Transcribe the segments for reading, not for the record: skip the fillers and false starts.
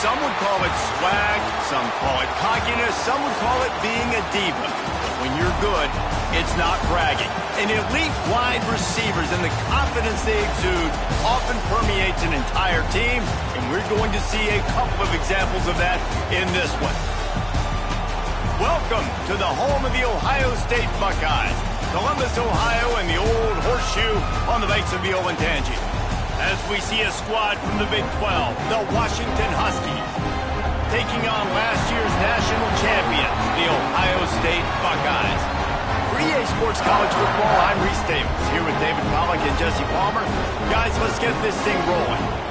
Some would call it swag, some call it cockiness, some would call it being a diva. But when you're good, it's not bragging. And elite wide receivers and the confidence they exude often permeates an entire team, and we're going to see a couple of examples of that in this one. Welcome to the home of the Ohio State Buckeyes, Columbus, Ohio, and the old horseshoe on the banks of the Olentangy. As we see a squad from the Big 12, the Washington Huskies, taking on last year's national champions, the Ohio State Buckeyes. For EA Sports College Football, I'm Reese Davis, here with David Pollack and Jesse Palmer. Guys, let's get this thing rolling.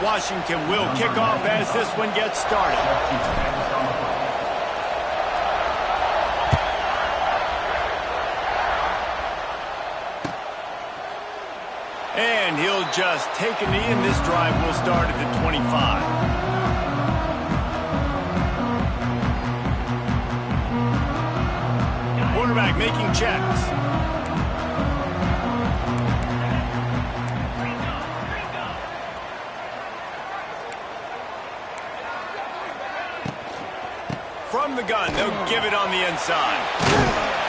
Washington will kick off as this one gets started. And he'll just take a knee, and this drive will start at the 25. Quarterback making checks. From the gun, they'll give it on the inside.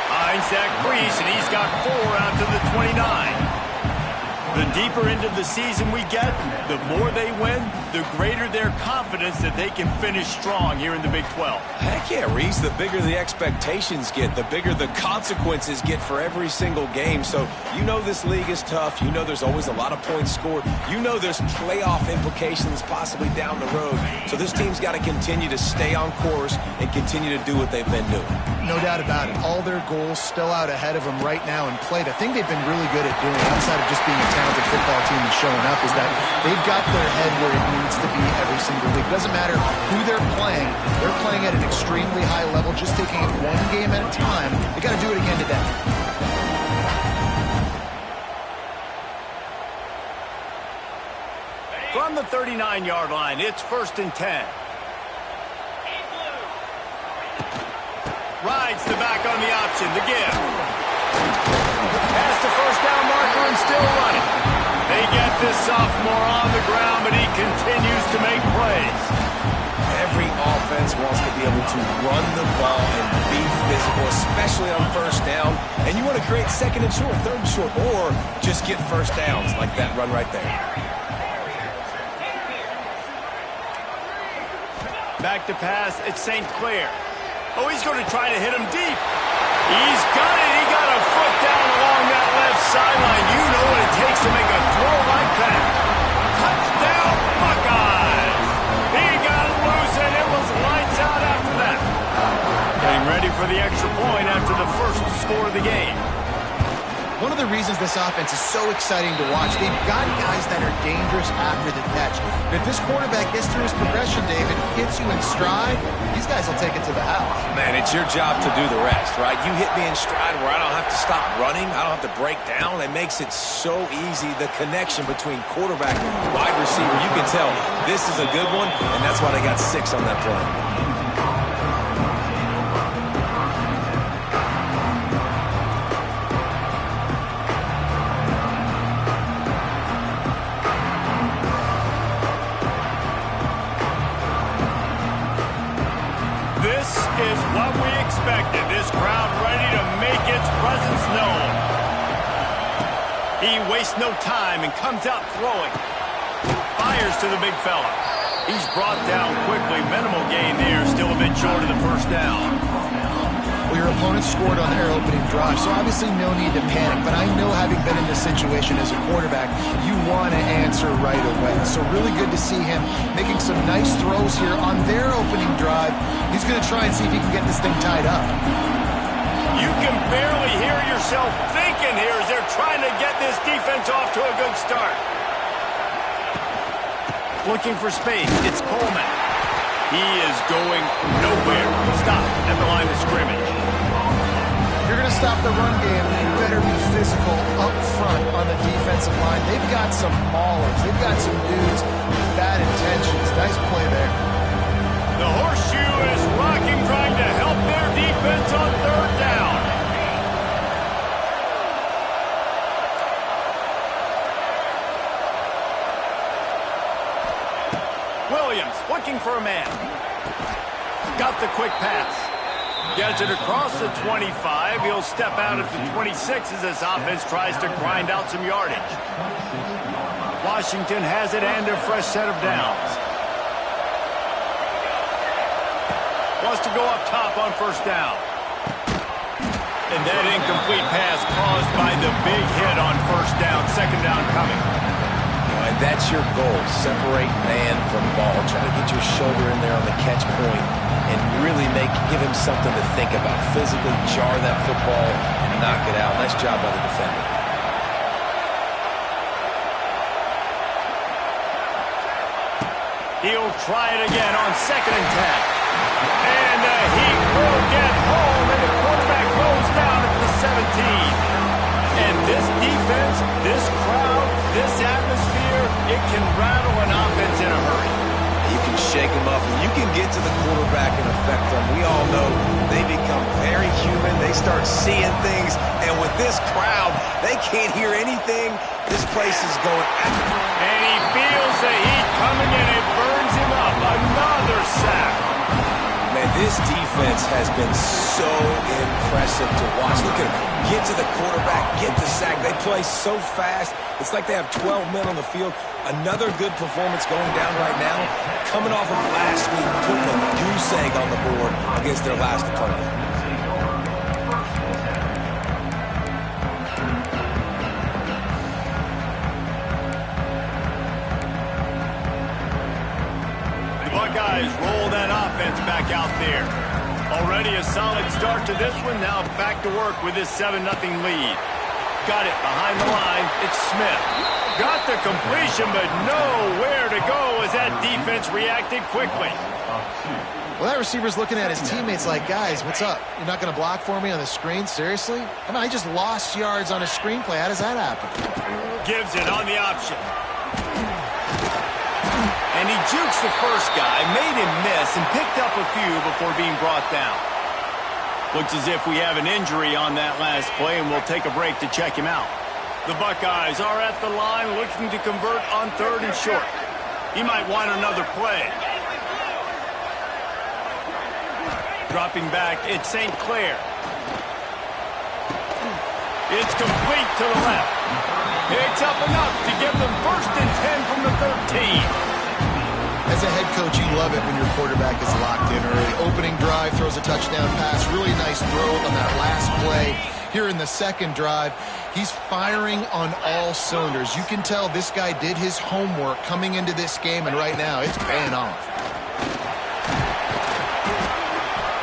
Finds that crease, and he's got 4 out to the 29. The deeper into the season we get, the more they win, the greater their confidence that they can finish strong here in the Big 12. Heck yeah, Reese. The bigger the expectations get, the bigger the consequences get for every single game. So you know this league is tough. You know there's always a lot of points scored. You know there's playoff implications possibly down the road. So this team's got to continue to stay on course and continue to do what they've been doing. No doubt about it. All their goals still out ahead of them right now in play. The thing they've been really good at doing, outside of just being a talented football team and showing up, is that they've got their head where it needs to be every single week. Doesn't matter who they're playing at an extremely high level, just taking it one game at a time. They got to do it again today. From the 39-yard line, it's 1st and 10. Rides the back on the option, the give. Past the first down marker and still running. They get this sophomore on the ground, but he continues to make plays. Every offense wants to be able to run the ball and be physical, especially on first down. And you want to create 2nd and short, 3rd and short, or just get first downs like that run right there. Back to pass, it's St. Clair. Oh, he's going to try to hit him deep. He's got it. He got a foot down along that left sideline. You know what it takes to make a throw like that. Touchdown, Buckeyes. He got loose, and it was lights out after that. Getting ready for the extra point after the first score of the game. One of the reasons this offense is so exciting to watch, they've got guys that are dangerous after the catch. And if this quarterback gets through his progression, David, hits you in stride, these guys will take it to the house. Man, it's your job to do the rest, right? You hit me in stride where I don't have to stop running. I don't have to break down. It makes it so easy, the connection between quarterback and wide receiver. You can tell this is a good one, and that's why they got 6 on that play. Is what we expected. This crowd ready to make its presence known. He wastes no time and comes out throwing. Fires to the big fella. He's brought down quickly. Minimal gain there. Still a bit short of the first down. Well, your opponent scored on their opening drive, so obviously no need to panic. But I know, having been in this situation as a quarterback, you want to answer right away. So really good to see him making some nice throws here on their opening drive. He's going to try and see if he can get this thing tied up. You can barely hear yourself thinking here as they're trying to get this defense off to a good start. Looking for space. It's Coleman. He is going nowhere. Stop at the line of scrimmage. you're going to stop the run game, you better be physical up front on the defensive line. They've got some maulers. They've got some dudes with bad intentions. Nice play there. The horseshoe is rocking, trying to help their defense on third down. Williams looking for a man. Got the quick pass. Gets it across the 25. He'll step out at the 26 as this offense tries to grind out some yardage. Washington has it and a fresh set of downs. Wants to go up top on first down. And that incomplete pass caused by the big hit on first down. Second down coming. And that's your goal. Separate man from ball. Try to get your shoulder in there on the catch point and really give him something to think about. Physically jar that football and knock it out. Nice job by the defender. He'll try it again on 2nd and 10. And the heat will get home, and the quarterback goes down at the 17. And this defense, this crowd, this atmosphere, it can rattle an offense in a hurry. You can shake them up, and you can get to the quarterback and affect them. We all know they become very human. They start seeing things, and with this crowd, they can't hear anything. This place is going after. And he feels the heat coming in. It burns him up. Another sack. Man, this defense has been so impressive to watch. Look at them. Get to the quarterback, get the sack. They play so fast. It's like they have 12 men on the field. Another good performance going down right now. Coming off of last week, putting a goose egg on the board against their last opponent. Buckeyes roll that offense back out there. Already a solid start to this one. Now back to work with this 7-0 lead. Got it behind the line. It's Smith. Got the completion, but nowhere to go as that defense reacted quickly. Well, that receiver's looking at his teammates like, guys, what's up? You're not going to block for me on the screen? Seriously? I mean, I just lost yards on a screenplay. How does that happen? Gives it on the option. And he jukes the first guy, made him miss, and picked up a few before being brought down. Looks as if we have an injury on that last play, and we'll take a break to check him out. The Buckeyes are at the line looking to convert on 3rd and short. He might want another play. Dropping back, it's St. Clair. It's complete to the left. Picks up enough to give them 1st and 10 from the 13. As a head coach, you love it when your quarterback is locked in early. Opening drive, throws a touchdown pass. Really nice throw on that last play. Here in the 2nd drive, he's firing on all cylinders. You can tell this guy did his homework coming into this game, and right now it's paying off.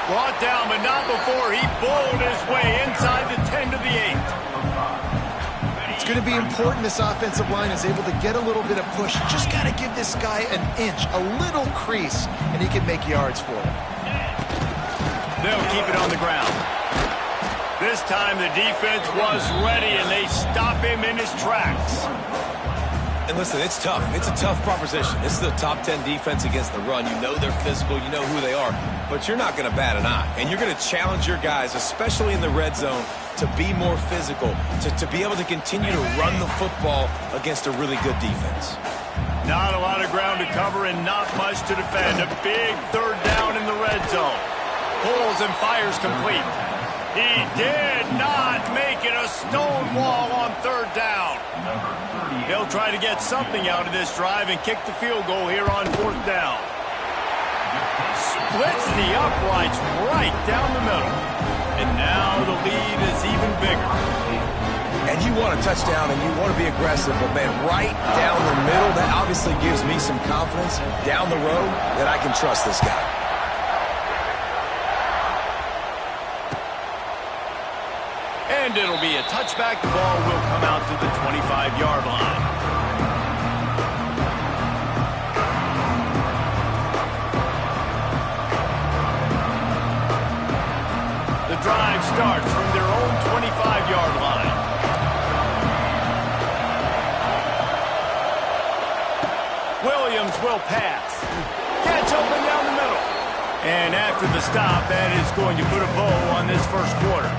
Brought down, but not before he bowled his way inside the 10 to the 8. It's going to be important this offensive line is able to get a little bit of push. Just got to give this guy an inch, a little crease, and he can make yards for it. They'll keep it on the ground. This time the defense was ready, and they stop him in his tracks. And listen, it's tough. It's a tough proposition. This is a top 10 defense against the run. You know they're physical. You know who they are. But you're not going to bat an eye. And you're going to challenge your guys, especially in the red zone, to be more physical, to be able to continue to run the football against a really good defense. Not a lot of ground to cover and not much to defend. A big 3rd down in the red zone. Pulls and fires complete. He did not make it a stone wall on 3rd down. They'll try to get something out of this drive and kick the field goal here on 4th down. Splits the uprights right down the middle. And now the lead is even bigger. And you want a touchdown and you want to be aggressive, but man, right down the middle, that obviously gives me some confidence down the road that I can trust this guy. And it'll be a touchback. The ball will come out to the 25-yard line. The drive starts from their own will pass. Gets open down the middle. And after the stop, that is going to put a bow on this first quarter.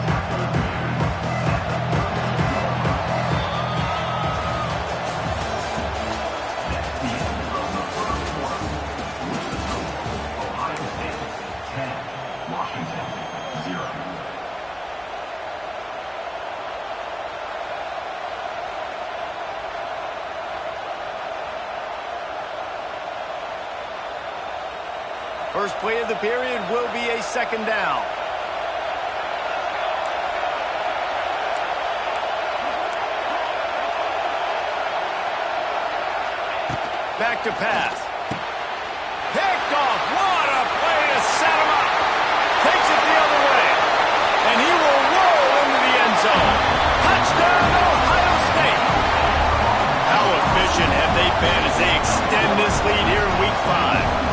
First play of the period will be a second down. Back to pass. Picked off. What a play to set him up. Takes it the other way. And he will roll into the end zone. Touchdown, Ohio State. How efficient have they been as they extend this lead here in Week 5?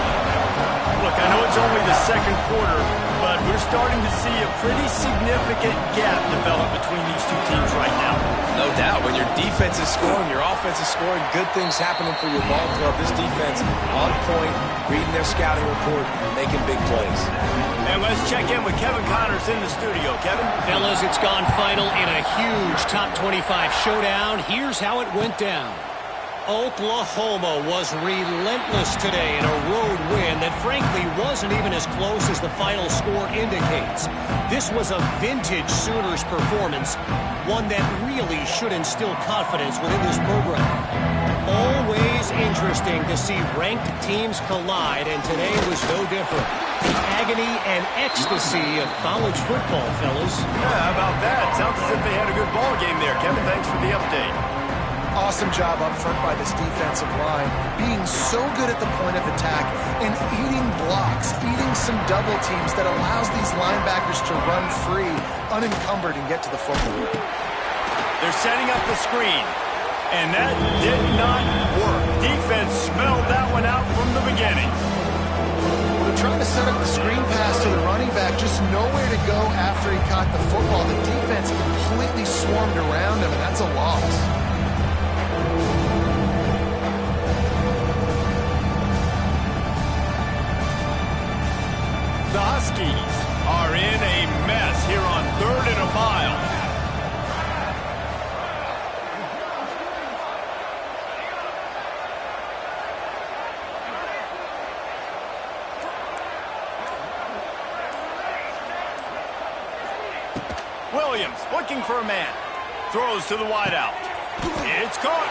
Look, I know it's only the second quarter, but we're starting to see a pretty significant gap develop between these two teams right now. No doubt. When your defense is scoring, your offense is scoring, good things happening for your ball club. This defense on point, reading their scouting report, making big plays. And let's check in with Kevin Connors in the studio. Kevin? Fellas, it's gone final in a huge top 25 showdown. Here's how it went down. Oklahoma was relentless today in a road win that frankly wasn't even as close as the final score indicates. This was a vintage Sooners performance, one that really should instill confidence within this program. Always interesting to see ranked teams collide, and today was no different. The agony and ecstasy of college football, fellas. Yeah, how about that? Sounds as if they had a good ball game there. Kevin, thanks for the update. Awesome job up front by this defensive line, being so good at the point of attack and eating blocks, eating some double teams that allows these linebackers to run free, unencumbered, and get to the football. They're setting up the screen, and that did not work. Defense smelled that one out from the beginning. They're trying to set up the screen pass to the running back, just nowhere to go after he caught the football. The defense completely swarmed around him, and that's a loss. The Huskies are in a mess here on 3rd and a mile. Williams looking for a man. Throws to the wideout. It's caught.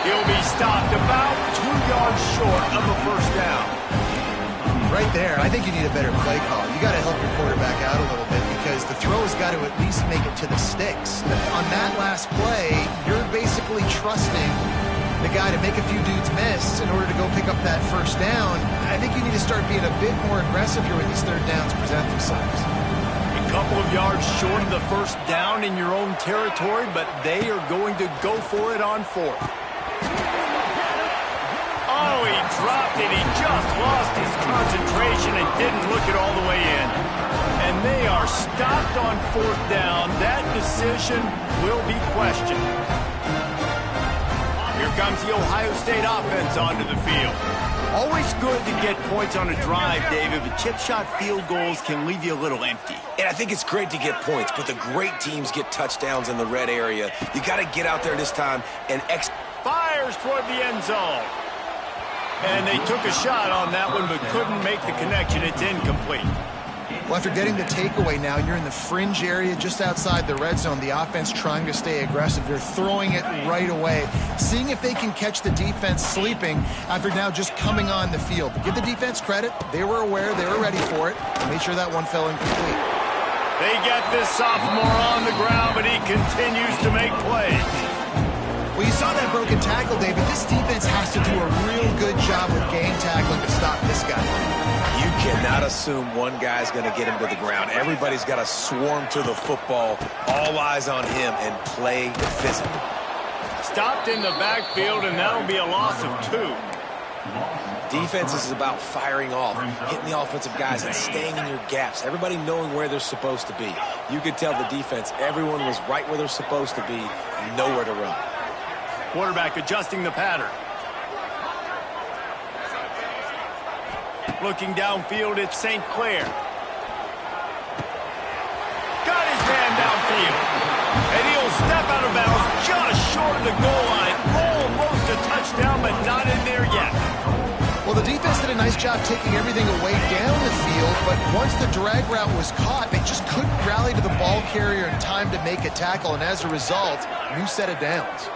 He'll be stopped about 2 yards short of a first down. Right there, I think you need a better play call. You got to help your quarterback out a little bit because the throw has got to at least make it to the sticks. On that last play, you're basically trusting the guy to make a few dudes miss in order to go pick up that first down. I think you need to start being a bit more aggressive here when these third downs present themselves. A couple of yards short of the first down in your own territory, but they are going to go for it on 4th. Oh, he dropped it. He just lost his concentration and didn't look it all the way in. And they are stopped on 4th down. That decision will be questioned. Here comes the Ohio State offense onto the field. Always good to get points on a drive, David, but chip shot field goals can leave you a little empty. And I think it's great to get points, but the great teams get touchdowns in the red area. You got to get out there this time and fires toward the end zone. And they took a shot on that one, but couldn't make the connection. It's incomplete. Well, after getting the takeaway now, you're in the fringe area just outside the red zone. The offense trying to stay aggressive. They're throwing it right away, seeing if they can catch the defense sleeping after now just coming on the field. Give the defense credit. They were aware. They were ready for it. Made sure that one fell incomplete. They get this sophomore on the ground, but he continues to make plays. Well, you saw that broken tackle, David. This defense has to do a real good job with gang tackling to stop this guy. You cannot assume one guy's going to get him to the ground. Everybody's got to swarm to the football, all eyes on him, and play physical. Stopped in the backfield, and that'll be a loss of 2. Defense is about firing off, hitting the offensive guys, and staying in your gaps. Everybody knowing where they're supposed to be. You could tell the defense, everyone was right where they're supposed to be, nowhere to run. Quarterback adjusting the pattern. Looking downfield, it's St. Clair. Got his man downfield. And he'll step out of bounds just short of the goal line. Almost a touchdown, but not in there yet. Well, the defense did a nice job taking everything away down the field, but once the drag route was caught, they just couldn't rally to the ball carrier in time to make a tackle, and as a result, new set of downs.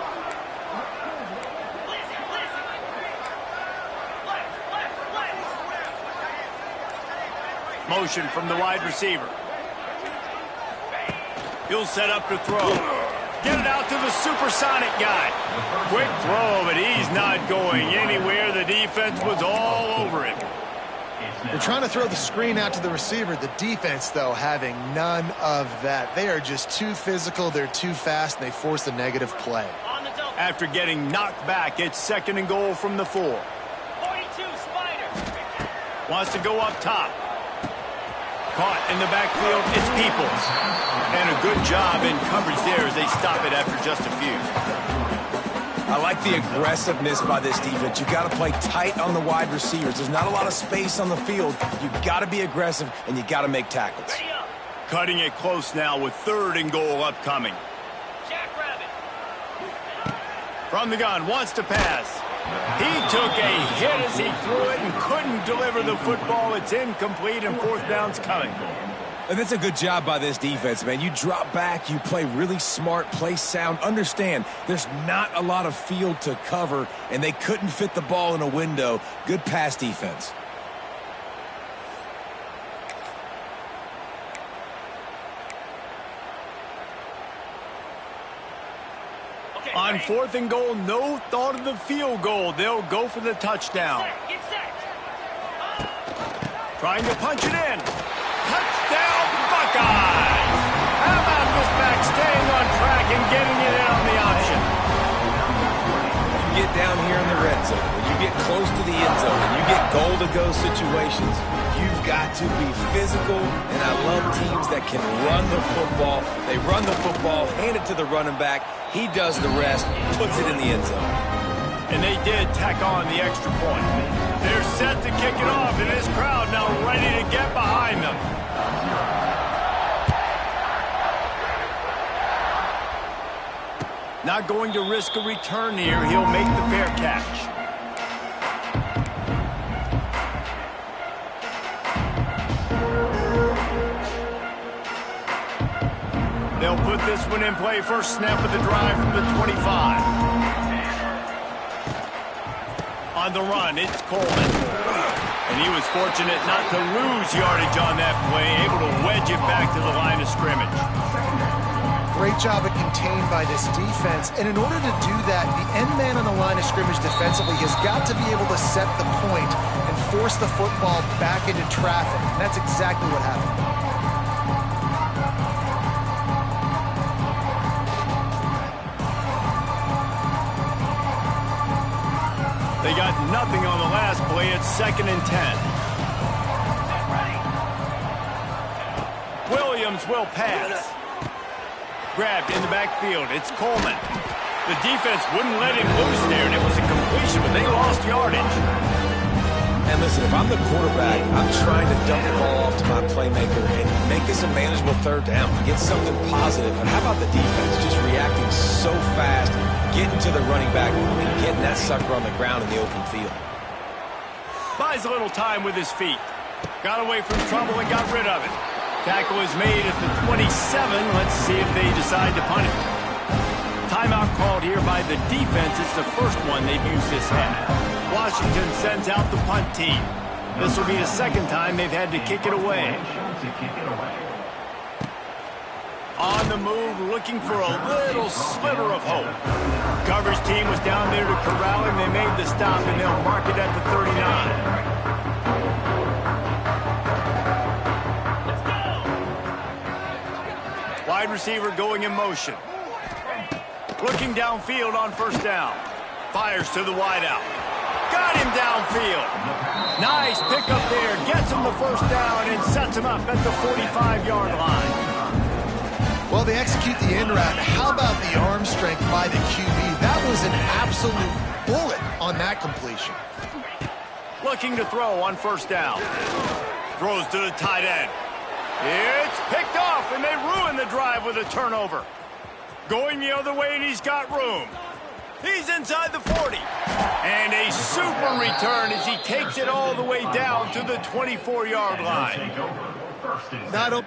Motion from the wide receiver. He'll set up to throw. Get it out to the supersonic guy. Quick throw, but he's not going anywhere. The defense was all over him. They're trying to throw the screen out to the receiver. The defense, though, having none of that. They are just too physical, they're too fast, and they force a negative play. After getting knocked back, it's 2nd and goal from the 4. 42, Spider. Wants to go up top. Caught in the backfield, it's Peoples. And a good job in coverage there as they stop it after just a few. I like the aggressiveness by this defense. You got to play tight on the wide receivers. There's not a lot of space on the field. You got to be aggressive, and you got to make tackles. Cutting it close now with 3rd and goal upcoming. Jackrabbit. From the gun, wants to pass. He took a hit as he threw it and couldn't deliver the football. It's incomplete, and 4th down's coming. And that's a good job by this defense, man. You drop back, you play really smart, play sound. Understand, there's not a lot of field to cover, and they couldn't fit the ball in a window. Good pass defense. On 4th and goal, no thought of the field goal. They'll go for the touchdown. Get set. Trying to punch it in. Touchdown, Buckeyes! How about this back staying on track and getting it in on the option? You get down here in the red zone, when you get close to the end zone, and you get goal-to-go situations, you've got to be physical, and I love teams that can run the football. They run the football, hand it to the running back. He does the rest, puts it in the end zone. And they did tack on the extra point. They're set to kick it off, and this crowd now ready to get behind them. Not going to risk a return here. He'll make the fair catch. They'll put this one in play. First snap of the drive from the 25. On the run, it's Coleman. And he was fortunate not to lose yardage on that play, able to wedge it back to the line of scrimmage. Great job at contained by this defense. And in order to do that, the end man on the line of scrimmage defensively has got to be able to set the point and force the football back into traffic. And that's exactly what happened. They got nothing on the last play. It's 2nd and 10. Williams will pass. Grabbed in the backfield. It's Coleman. The defense wouldn't let him loose there, and it was a completion, but they lost yardage. And listen, if I'm the quarterback, I'm trying to dump the ball off to my playmaker and make this a manageable 3rd down, get something positive. But how about the defense just reacting so fast, getting to the running back and getting that sucker on the ground in the open field? Buys a little time with his feet. Got away from trouble and got rid of it. Tackle is made at the 27. Let's see if they decide to punt it. Timeout called here by the defense. It's the first one they've used this half. Washington sends out the punt team. This will be the 2nd time they've had to kick it away. On the move, looking for a little sliver of hope. Coverage team was down there to corral him. They made the stop, and they'll mark it at the 39. Wide receiver going in motion. Looking downfield on 1st down. Fires to the wideout. Got him downfield. Nice pickup there. Gets him the 1st down and sets him up at the 45-yard line. Well, they execute the end route. How about the arm strength by the QB? That was an absolute bullet on that completion. Looking to throw on first down. Throws to the tight end. It's picked off, and they ruin the drive with a turnover. Going the other way, and he's got room. He's inside the 40. And a super return as he takes it all the way down to the 24-yard line. Not a...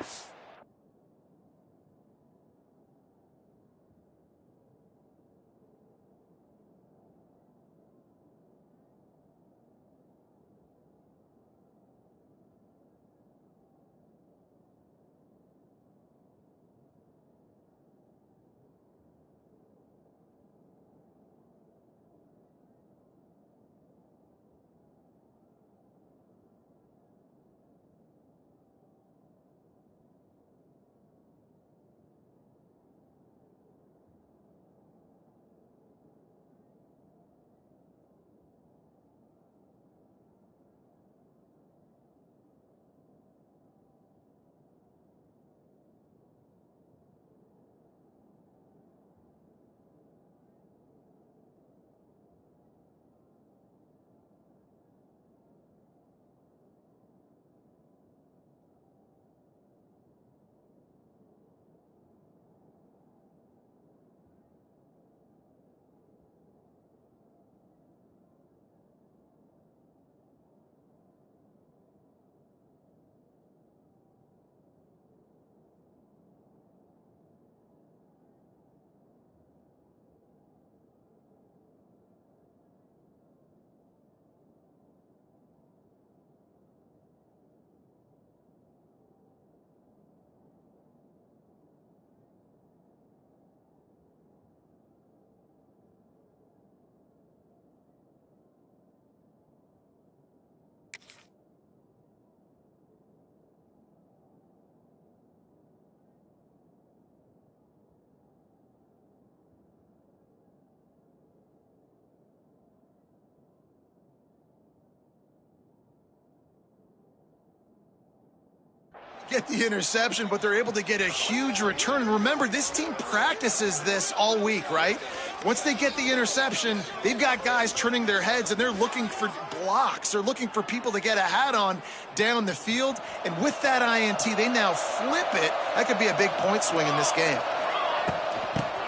Get the interception, but they're able to get a huge return. And remember, this team practices this all week, right? Once they get the interception, they've got guys turning their heads, and they're looking for blocks. They're looking for people to get a hat on down the field. And with that INT, they now flip it. That could be a big point swing in this game.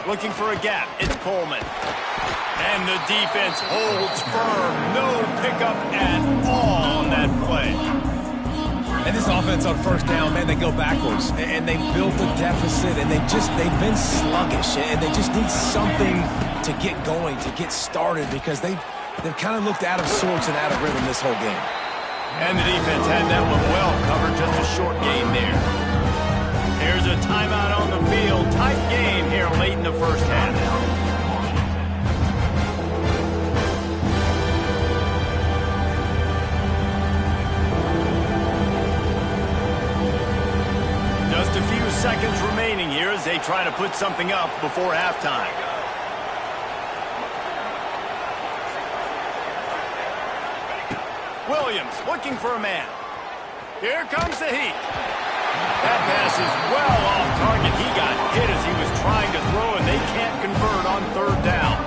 Looking for a gap. It's Coleman. And the defense holds firm. No pickup at all on that play. And this offense on first down, man, they go backwards. And they built a deficit, and they've been sluggish. And they just need something to get going, to get started, because they've kind of looked out of sorts and out of rhythm this whole game. And the defense had that one well covered. Just a short gain there. Here's a timeout on the field. Tight game here late in the first half. Just a few seconds remaining here as they try to put something up before halftime. Williams looking for a man. Here comes the heat. That pass is well off target. He got hit as he was trying to throw, and they can't convert on third down.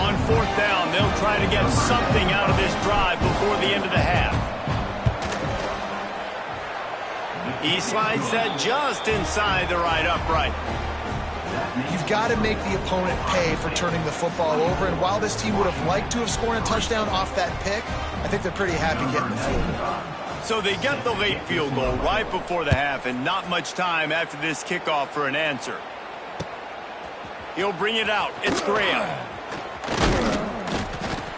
On fourth down, they'll try to get something out of this drive before the end of the half. He slides that just inside the right upright. You've got to make the opponent pay for turning the football over, and while this team would have liked to have scored a touchdown off that pick, I think they're pretty happy getting the field goal. So they get the late field goal right before the half, and not much time after this kickoff for an answer. He'll bring it out. It's Graham.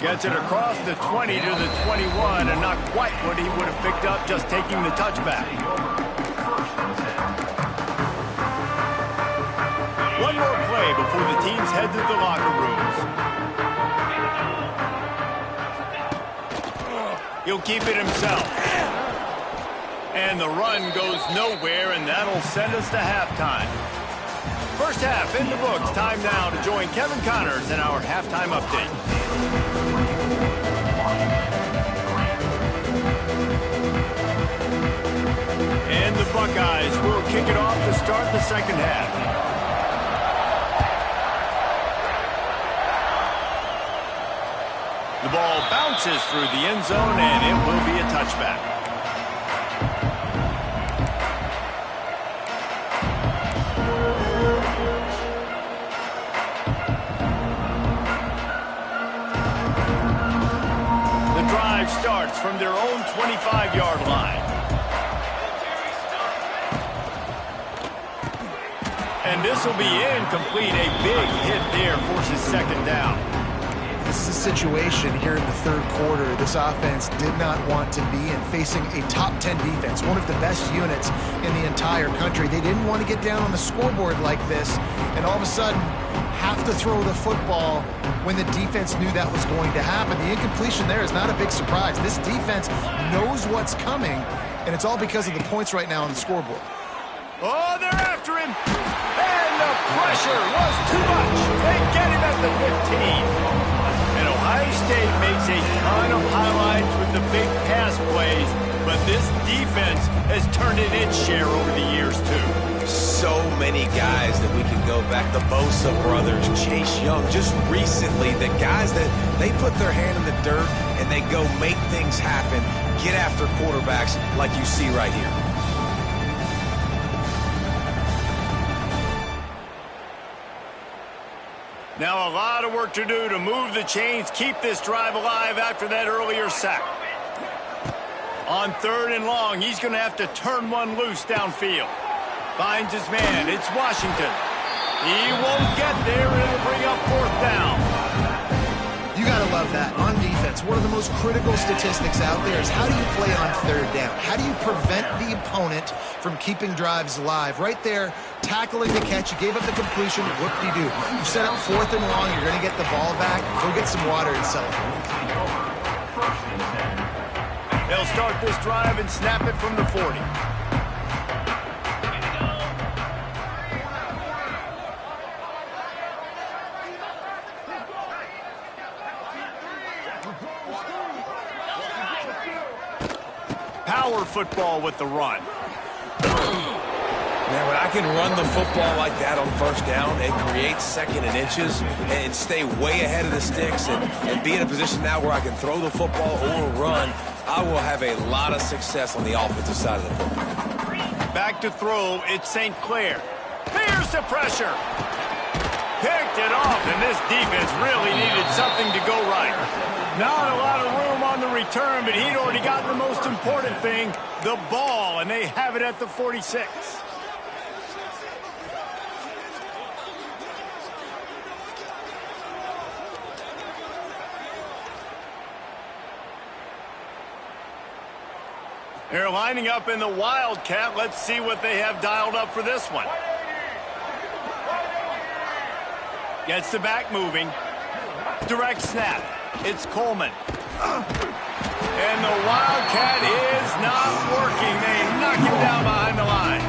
Gets it across the 20 to the 21, and not quite what he would have picked up just taking the touchback. One more play before the teams head to the locker rooms. He'll keep it himself. And the run goes nowhere, and that'll send us to halftime. First half in the books. Time now to join Kevin Connors in our halftime update. And the Buckeyes will kick it off to start the second half. The ball bounces through the end zone, and it will be a touchback. The drive starts from their own 25-yard line. And this will be incomplete. A big hit there forces second down. This is a situation here in the third quarter this offense did not want to be in, facing a top 10 defense, one of the best units in the entire country. They didn't want to get down on the scoreboard like this and all of a sudden have to throw the football when the defense knew that was going to happen. The incompletion there is not a big surprise. This defense knows what's coming, and it's all because of the points right now on the scoreboard. Oh, they're after him. And the pressure was too much. They get him at the 15. And Ohio State makes a ton of highlights with the big pass plays, but this defense has turned in its share over the years, too. So many guys that we can go back. The Bosa brothers, Chase Young, just recently, the guys that they put their hand in the dirt and they go make things happen, get after quarterbacks like you see right here. Now a lot of work to do to move the chains, keep this drive alive after that earlier sack. On 3rd and long, he's going to have to turn one loose downfield. Finds his man. It's Washington. He won't get there, and it'll bring up 4th down. You got to love that. On defense, one of the most critical statistics out there is how do you play on 3rd down? How do you prevent the opponent from keeping drives alive? Right there, tackling the catch. You gave up the completion. Whoop-de-doo. You set up 4th and long. You're going to get the ball back. Go get some water and celebrate. They'll start this drive and snap it from the 40. Power football with the run. Man, when I can run the football like that on 1st down and create 2nd and inches and stay way ahead of the sticks and be in a position now where I can throw the football or run, I will have a lot of success on the offensive side of the football. Back to throw, it's St. Clair. Here's the pressure. Picked it off, and this defense really needed something to go right. Not a lot of room on the return, but he'd already gotten the most important thing, the ball, and they have it at the 46. They're lining up in the Wildcat. Let's see what they have dialed up for this one. Gets the back moving. Direct snap. It's Coleman. And the Wildcat is not working. They knock him down behind the line.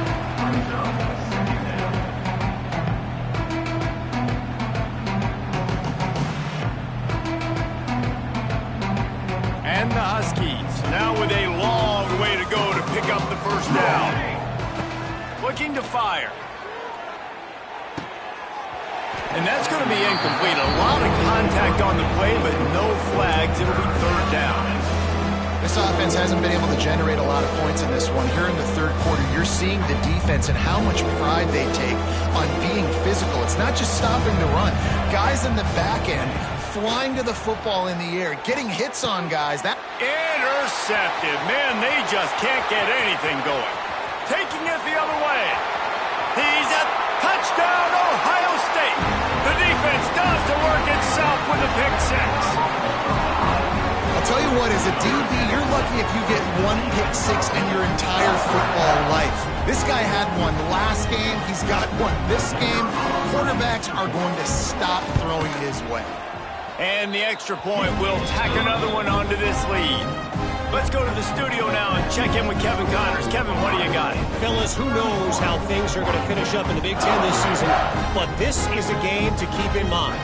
And the Huskies now with a long way to go to pick up the 1st down. Looking to fire. And that's going to be incomplete. A lot of contact on the play, but no flags. It'll be 3rd down. This offense hasn't been able to generate a lot of points in this one. Here in the 3rd quarter, you're seeing the defense and how much pride they take on being physical. It's not just stopping the run. Guys in the back end flying to the football in the air, getting hits on guys. That intercepted. Man, they just can't get anything going. Taking it the other way. He's a touchdown, Ohio State. The defense does the work itself with a pick 6. I'll tell you what, as a DB, you're lucky if you get 1 pick 6 in your entire football life. This guy had one last game. He's got one this game. Quarterbacks are going to stop throwing his way. And the extra point will tack another one onto this lead. Let's go to the studio now and check in with Kevin Connors. Kevin, what do you got? Fellas, who knows how things are going to finish up in the Big Ten this season, but this is a game to keep in mind.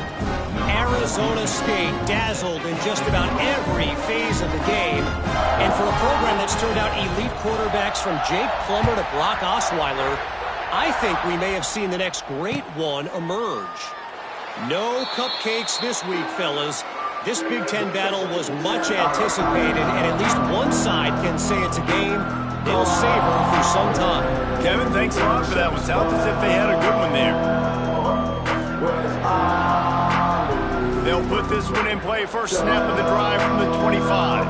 Arizona State dazzled in just about every phase of the game, and for a program that's turned out elite quarterbacks from Jake Plummer to Brock Osweiler, I think we may have seen the next great one emerge. No cupcakes this week, fellas. This Big Ten battle was much anticipated, and at least one side can say it's a game they'll savor for some time. Kevin, thanks a lot for that one. Sounds as if they had a good one there. They'll put this one in play. First snap of the drive from the 25.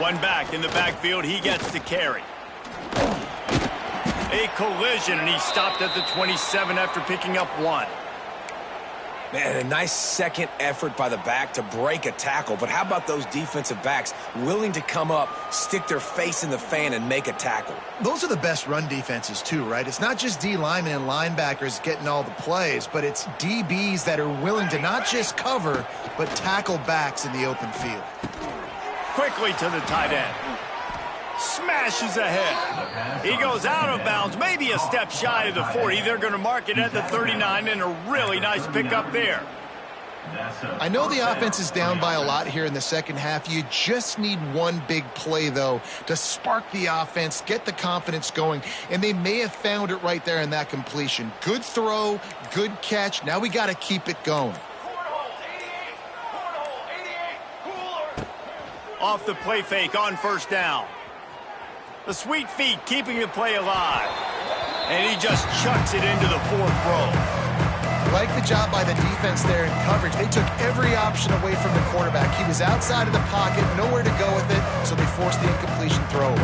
One back in the backfield. He gets the carry. A collision, and he stopped at the 27 after picking up one. Man, a nice second effort by the back to break a tackle. But how about those defensive backs willing to come up, stick their face in the fan, and make a tackle? Those are the best run defenses, too, right? It's not just D linemen and linebackers getting all the plays, but it's DBs that are willing to not just cover, but tackle backs in the open field. Quickly to the tight end. Smashes ahead. He goes out of bounds, maybe a step shy of the 40. They're going to mark it at the 39, and a really nice pickup there. I know the offense is down by a lot here in the second half. You just need one big play, though, to spark the offense, get the confidence going, and they may have found it right there in that completion. Good throw, good catch. Now we got to keep it going. Off the play fake on first down. The sweet feet keeping the play alive. And he just chucks it into the fourth row. Like the job by the defense there in coverage. They took every option away from the quarterback. He was outside of the pocket, nowhere to go with it, so they forced the incompletion throwaway.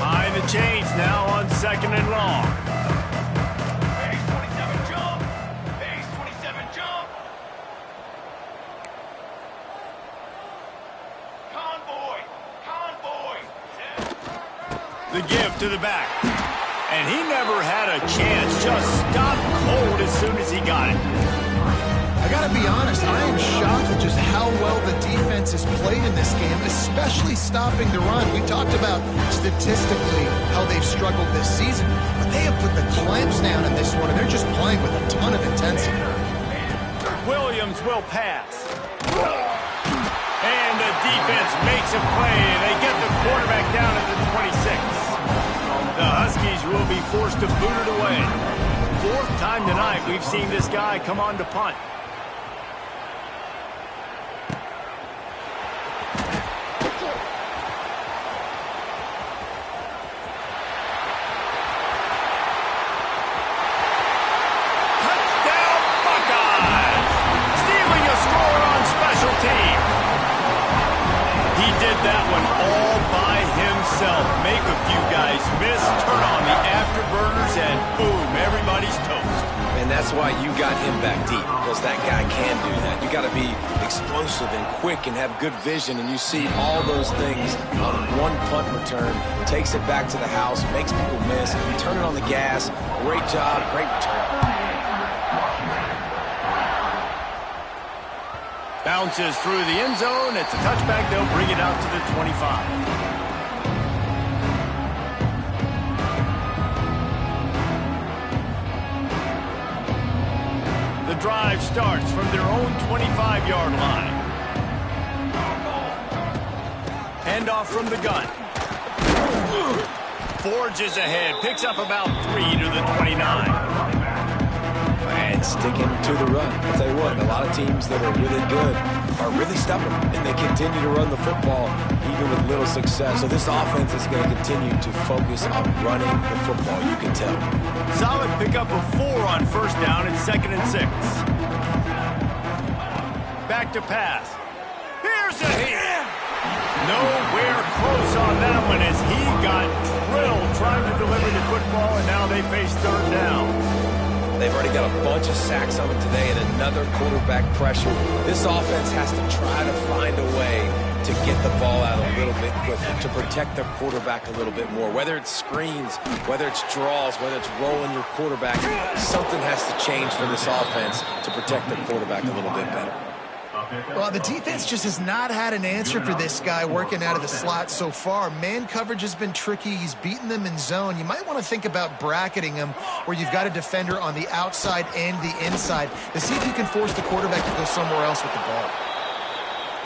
Behind the chains now on second and long. The give to the back. And he never had a chance. Just stopped cold as soon as he got it. I got to be honest, I am shocked at just how well the defense has played in this game, especially stopping the run. We talked about statistically how they've struggled this season, but they have put the clamps down in this one, and they're just playing with a ton of intensity. Williams will pass. And the defense makes a play, and they get the quarterback down at the 26. The Huskies will be forced to boot it away. Fourth time tonight we've seen this guy come on to punt. Touchdown Buckeyes! Stealing a score on special teams. He did that one all by himself. Make a few guys miss, turn on the afterburners, and boom, everybody's toast. And that's why you got him back deep, because that guy can do that. You got to be explosive and quick and have good vision, and you see all those things on one punt return. Takes it back to the house, makes people miss, turn it on the gas. Great job, great return. Bounces through the end zone. It's a touchback. They'll bring it out to the 25. The drive starts from their own 25-yard line. Handoff from the gun. Forges ahead. Picks up about 3 to the 29. And sticking to the run. I'll tell you what, a lot of teams that are really good are really stubborn, and they continue to run the football even with little success. So this offense is going to continue to focus on running the football, you can tell. Solid pickup of 4 on first down and 2nd and 6. Back to pass. Here's a hit. Nowhere close on that one as he got drilled trying to deliver the football, and now they face third down. They've already got a bunch of sacks on it today and another quarterback pressure. This offense has to try to find a way to get the ball out a little bit quicker, to protect their quarterback a little bit more. Whether it's screens, whether it's draws, whether it's rolling your quarterback, something has to change for this offense to protect their quarterback a little bit better. Well, the defense just has not had an answer for this guy working out of the slot so far. Man coverage has been tricky. He's beaten them in zone. You might want to think about bracketing him where you've got a defender on the outside and the inside to see if you can force the quarterback to go somewhere else with the ball.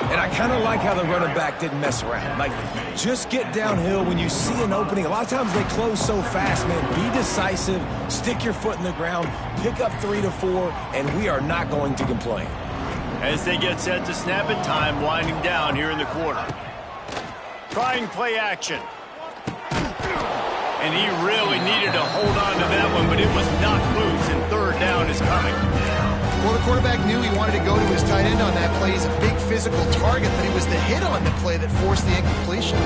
And I kind of like how the running back didn't mess around. Like, just get downhill when you see an opening. A lot of times they close so fast, man. Be decisive, stick your foot in the ground, pick up 3 to 4, and we are not going to complain. As they get set to snap it, time winding down here in the quarter. Trying play action. And he really needed to hold on to that one, but it was knocked loose, and third down is coming. Well, the quarterback knew he wanted to go to his tight end on that play. He's a big physical target, but it was the hit on the play that forced the incompletion.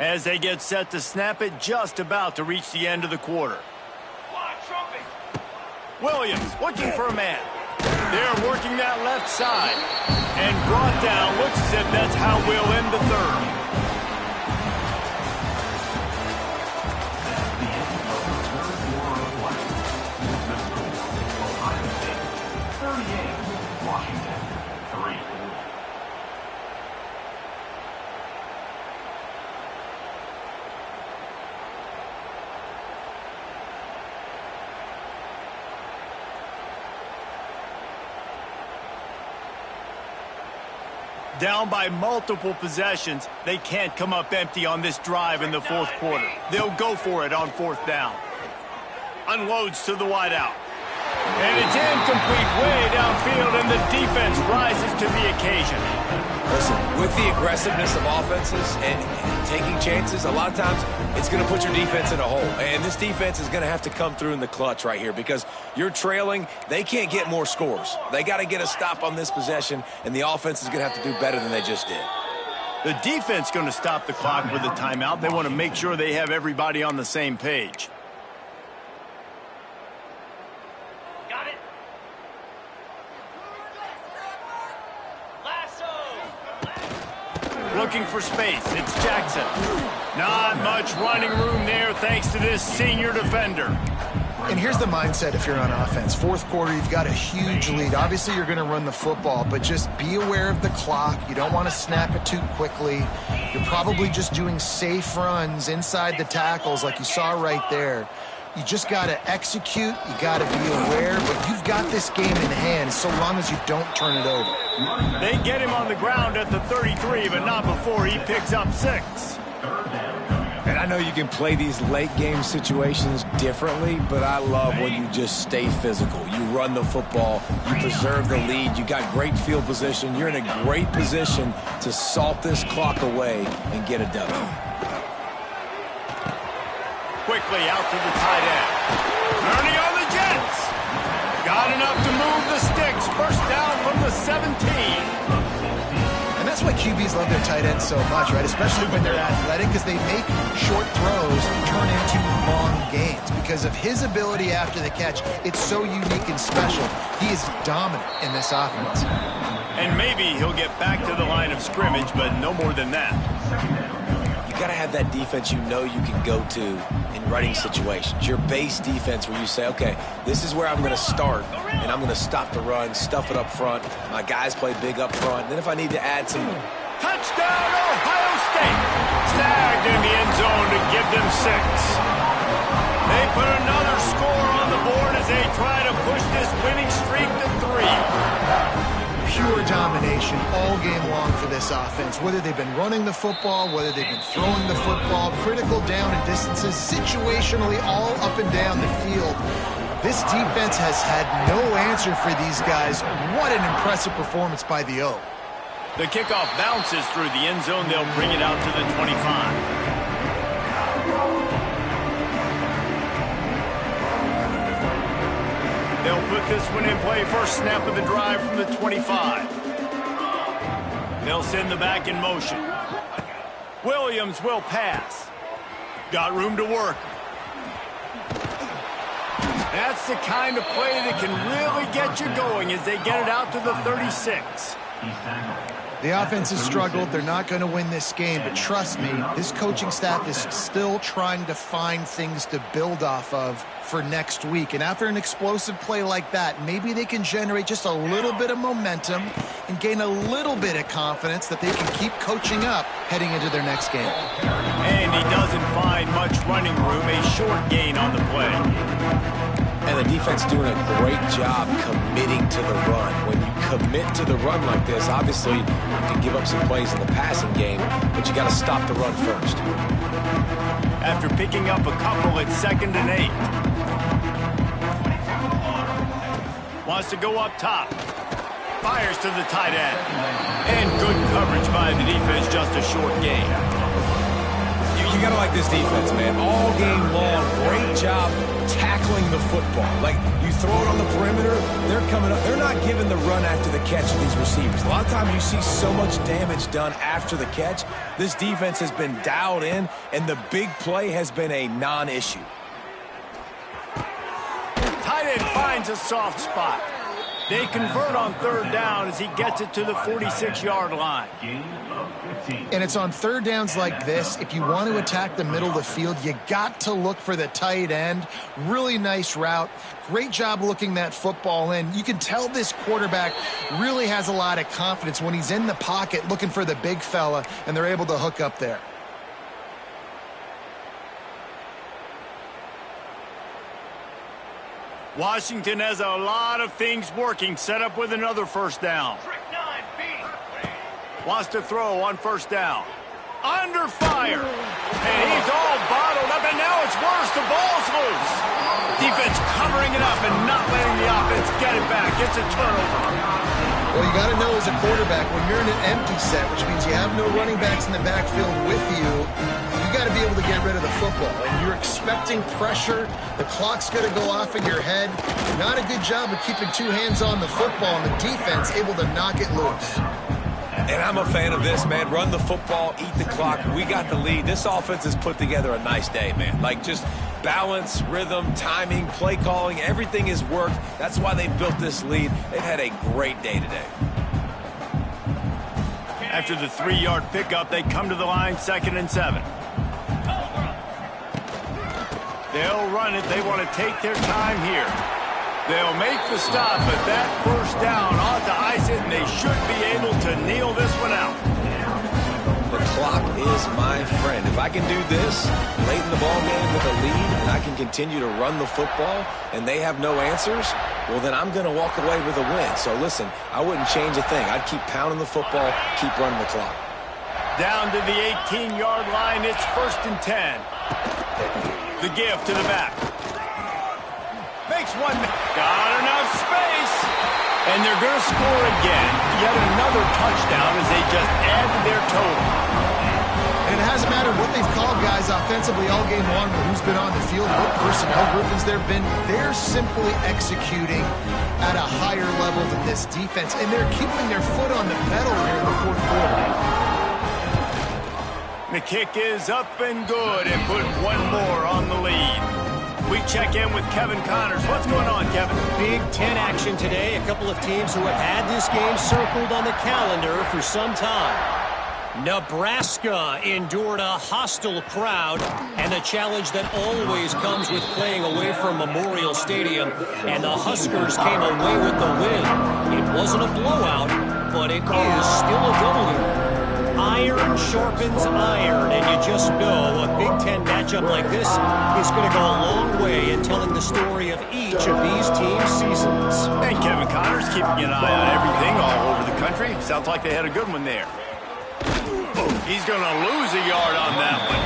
As they get set to snap it, just about to reach the end of the quarter. Williams looking for a man. They're working that left side. And brought down. Looks as if that's how we'll end the third. Down by multiple possessions, they can't come up empty on this drive in the fourth quarter. They'll go for it on fourth down. Unloads to the wideout. And it's incomplete way downfield, and the defense rises to the occasion. Listen, with the aggressiveness of offenses and taking chances, a lot of times it's going to put your defense in a hole. And this defense is going to have to come through in the clutch right here because you're trailing. They can't get more scores. They got to get a stop on this possession, and the offense is going to have to do better than they just did. The defense going to stop the clock with a timeout. They want to make sure they have everybody on the same page. Looking for space. It's Jackson. Not much running room there thanks to this senior defender. And here's the mindset if you're on offense. Fourth quarter, you've got a huge lead. Obviously, you're going to run the football, but just be aware of the clock. You don't want to snap it too quickly. You're probably just doing safe runs inside the tackles like you saw right there. You just got to execute. You got to be aware, but you've got this game in hand so long as you don't turn it over. They get him on the ground at the 33, but not before he picks up 6. And I know you can play these late game situations differently, but I love when you just stay physical. You run the football, you preserve the lead, you got great field position, you're in a great position to salt this clock away and get a W. Quickly out to the tight end. Turning on the Jets. Got enough to move the sticks. First down from the 17. And that's why QBs love their tight ends so much, right? Especially when they're athletic, because they make short throws turn into long gains. Because of his ability after the catch, it's so unique and special. He is dominant in this offense. And maybe he'll get back to the line of scrimmage, but no more than that. You got to have that defense you know you can go to in running situations. Your base defense where you say, okay, this is where I'm going to start, and I'm going to stop the run, stuff it up front. My guys play big up front. Then if I need to add some... Touchdown, Ohio State! Snagged in the end zone to give them 6. They put another score on the board as they try to push this winning streak to 3. Pure domination all game long for this offense. Whether they've been running the football, whether they've been throwing the football, critical down and distances, situationally all up and down the field. This defense has had no answer for these guys. What an impressive performance by the O. The kickoff bounces through the end zone. They'll bring it out to the 25. They'll put this one in play. First snap of the drive from the 25. They'll send the back in motion. Williams will pass. Got room to work. That's the kind of play that can really get you going as they get it out to the 36. The offense has struggled. They're not going to win this game, but trust me, this coaching staff is still trying to find things to build off of for next week. And after an explosive play like that, maybe they can generate just a little bit of momentum and gain a little bit of confidence that they can keep coaching up heading into their next game. And he doesn't find much running room, a short gain on the play. And the defense doing a great job committing to the run. When you commit to the run like this, obviously you can give up some plays in the passing game, but you got to stop the run first. After picking up a couple, it's 2nd and 8. Wants to go up top. Fires to the tight end. And good coverage by the defense, just a short gain. You got to like this defense, man. All game long, great job tackling the football. Like, you throw it on the perimeter, they're coming up. They're not giving the run after the catch to these receivers. A lot of times you see so much damage done after the catch. This defense has been dialed in, and the big play has been a non-issue. Tight end finds a soft spot. They convert on 3rd down as he gets it to the 46-yard line. And it's on 3rd downs like this. If you want to attack the middle of the field, you got to look for the tight end. Really nice route. Great job looking that football in. You can tell this quarterback really has a lot of confidence when he's in the pocket looking for the big fella, and they're able to hook up there. Washington has a lot of things working. Set up with another 1st down. Wants to throw on 1st down. Under fire. And he's all bottled up, and now it's worse. The ball's loose. Defense covering it up and not letting the offense get it back. It's a turnover. Well, you got to know as a quarterback, when you're in an empty set, which means you have no running backs in the backfield with you, you got to be able to get rid of the football. And you're expecting pressure. The clock's going to go off in your head. Not a good job of keeping 2 hands on the football, and the defense able to knock it loose. And I'm a fan of this, man. Run the football, eat the clock. We got the lead. This offense has put together a nice day, man. Like, just balance, rhythm, timing, play calling, everything has worked. That's why they built this lead. They've had a great day today. After the 3-yard pickup, they come to the line, 2nd and 7. They'll run it. They want to take their time here. They'll make the stop, but that 1st down ought to ice it, and they should be able to kneel this one out. The clock is my friend. If I can do this late in the ball game with a lead, and I can continue to run the football, and they have no answers, well, then I'm going to walk away with a win. So, listen, I wouldn't change a thing. I'd keep pounding the football, keep running the clock. Down to the 18-yard line, it's 1st and 10. The give to the back. Makes one. Got enough space. And they're going to score again. Yet another touchdown as they just add to their total. And it hasn't mattered what they've called guys offensively all game long, or who's been on the field, what personnel groupings there have been. They're simply executing at a higher level than this defense, and they're keeping their foot on the pedal here in the 4th quarter. The kick is up and good, and put one more on the lead. We check in with Kevin Connors. What's going on, Kevin? Big Ten action today. A couple of teams who have had this game circled on the calendar for some time. Nebraska endured a hostile crowd and the challenge that always comes with playing away from Memorial Stadium, and the Huskers came away with the win. It wasn't a blowout, but it is still a W. Iron sharpens iron, and you just know a Big Ten matchup like this is going to go a long way in telling the story of each of these teams' seasons. And Kevin Connors keeping an eye on everything all over the country. Sounds like they had a good one there. He's going to lose a yard on that one.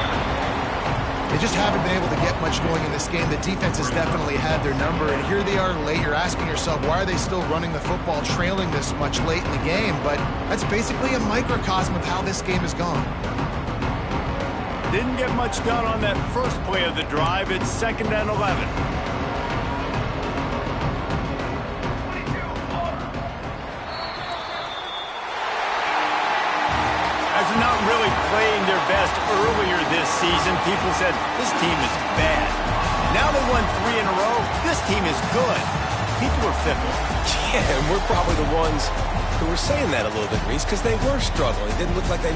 They just haven't been able to get much going in this game. The defense has definitely had their number, and here they are late. You're asking yourself, why are they still running the football, trailing this much late in the game? But that's basically a microcosm of how this game has gone. Didn't get much done on that first play of the drive. It's 2nd and 11. After not really playing their best earlier this season, people said, this team is bad. Now they won 3 in a row. This team is good. People are fickle. Yeah, and we're probably the ones who were saying that a little bit, Reese, because they were struggling. It didn't look like they